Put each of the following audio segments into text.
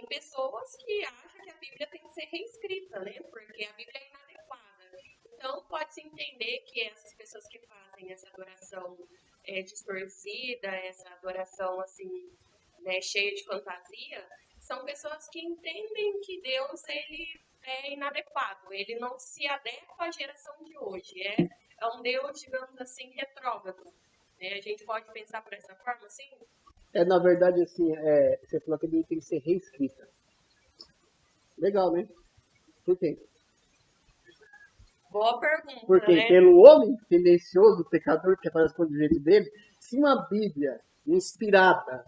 tem pessoas que acham que a Bíblia tem que ser reescrita, né? Porque a Bíblia é inadequada. Então, pode-se entender que essas pessoas que fazem essa adoração distorcida, essa adoração, assim, né, cheia de fantasia, são pessoas que entendem que Deus, ele é inadequado, ele não se adequa à geração de hoje. É um Deus, digamos assim, retrógrado. Né? A gente pode pensar por essa forma, assim? Na verdade, assim, você falou que ele tem que ser reescrita. Legal, né? Por quê? Boa pergunta, Porque né? pelo homem tendencioso, pecador, que faz as coisas do jeito dele, se uma Bíblia inspirada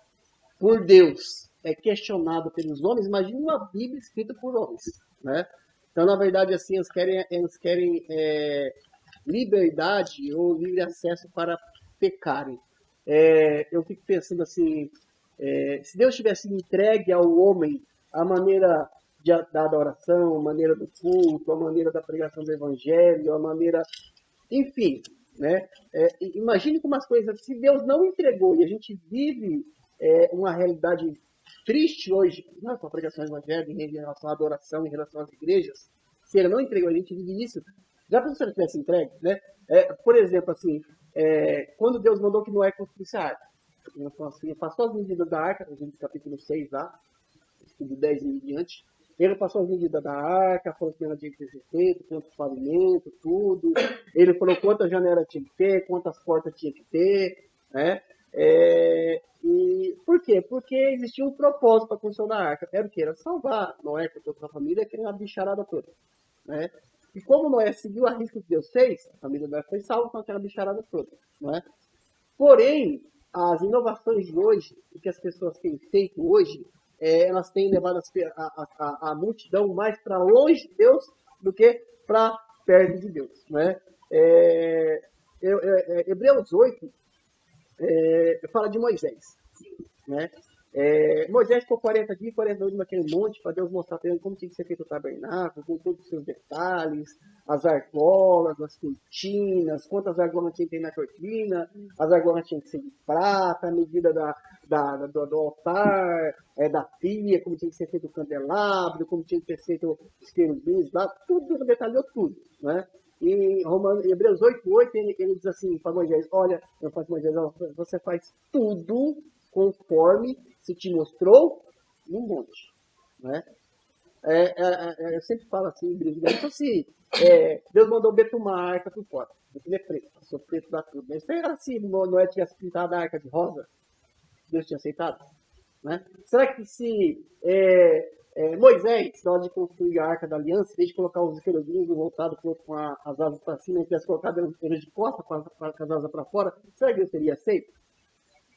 por Deus é questionada pelos homens, imagine uma Bíblia escrita por homens, né? Então, na verdade, assim, eles querem liberdade ou livre acesso para pecarem. Eu fico pensando assim, se Deus tivesse entregue ao homem a maneira da adoração, a maneira do culto, a maneira da pregação do evangelho, a maneira, enfim, né? Imagine como as coisas, se Deus não entregou e a gente vive uma realidade triste hoje, não com a pregação do evangelho, em relação à adoração, em relação às igrejas, se ele não entregou, a gente vive isso. Já pensou se ele tivesse entregue, né? Por exemplo, assim, quando Deus mandou que Noé construísse a arca, então, assim, passou as medidas da arca, a gente capítulo 6 lá, do 10 em diante, ele passou as medidas da arca, falou que ela tinha que ser feita, quantos pavimentos, tudo. Ele falou quantas janelas tinha que ter, quantas portas tinha que ter, né? E por quê? Porque existia um propósito para a construção da arca. Era o quê? Era salvar Noé com toda a família, que era uma bicharada toda, né? E como Noé seguiu a risca que Deus fez, a família de Noé foi salva com aquela bicharada toda, né? Porém, as inovações de hoje, o que as pessoas têm feito hoje, elas têm levado a multidão mais para longe de Deus do que para perto de Deus. Né? Hebreus 8 fala de Moisés. Né? Moisés ficou 40 dias, 40 noites naquele monte para Deus mostrar para ele como tinha que ser feito o tabernáculo, com todos os seus detalhes, as argolas, as cortinas, quantas argolas tinha que ter na cortina, as argolas tinham que ser de prata, a medida do altar, da pia, como tinha que ser feito o candelabro, como tinha que ser feito os querubins lá, tudo, detalhou tudo. Né? E Hebreus 8:8 ele diz assim para Moisés: olha, eu faço Moisés, você faz tudo conforme se te mostrou no monte. Né? Eu sempre falo assim, então se Deus mandou betumar a arca por fora, ele é preto, passou preto da tudo. Mas será se Noé tivesse pintado a arca de rosa, Deus tinha aceitado? Né? Será que se Moisés, na hora de construir a arca da aliança, em vez de colocar os querubins voltados com as asas para cima, ele tivesse colocado eles de costas com as asas para fora, será que Deus teria aceito?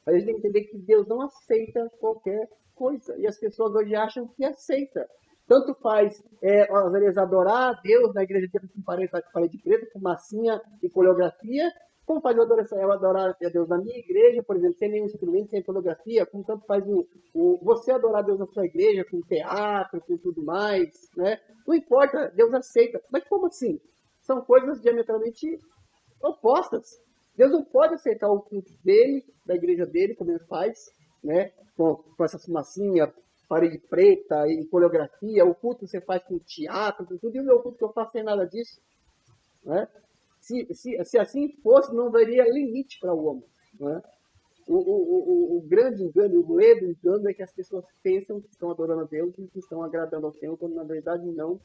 A gente tem que entender que Deus não aceita qualquer coisa. E as pessoas hoje acham que aceita. Tanto faz às vezes adorar a Deus na igreja com parede preta, com massinha e coreografia, como faz eu adorar a Deus na minha igreja, por exemplo, sem nenhum instrumento, sem coreografia, como tanto faz você adorar a Deus na sua igreja, com teatro, com tudo mais, né? Não importa, Deus aceita. Mas como assim? São coisas diametralmente opostas. Deus não pode aceitar o culto dele, da igreja dele, como ele faz, né? Com essa fumacinha, parede preta e coreografia. O culto que você faz com teatro, com tudo. E o meu culto que eu faço sem nada disso. Né? Se assim fosse, não daria limite para o homem. Né? O grande engano, o ledo engano é que as pessoas pensam que estão adorando a Deus e que estão agradando ao Senhor, quando na verdade não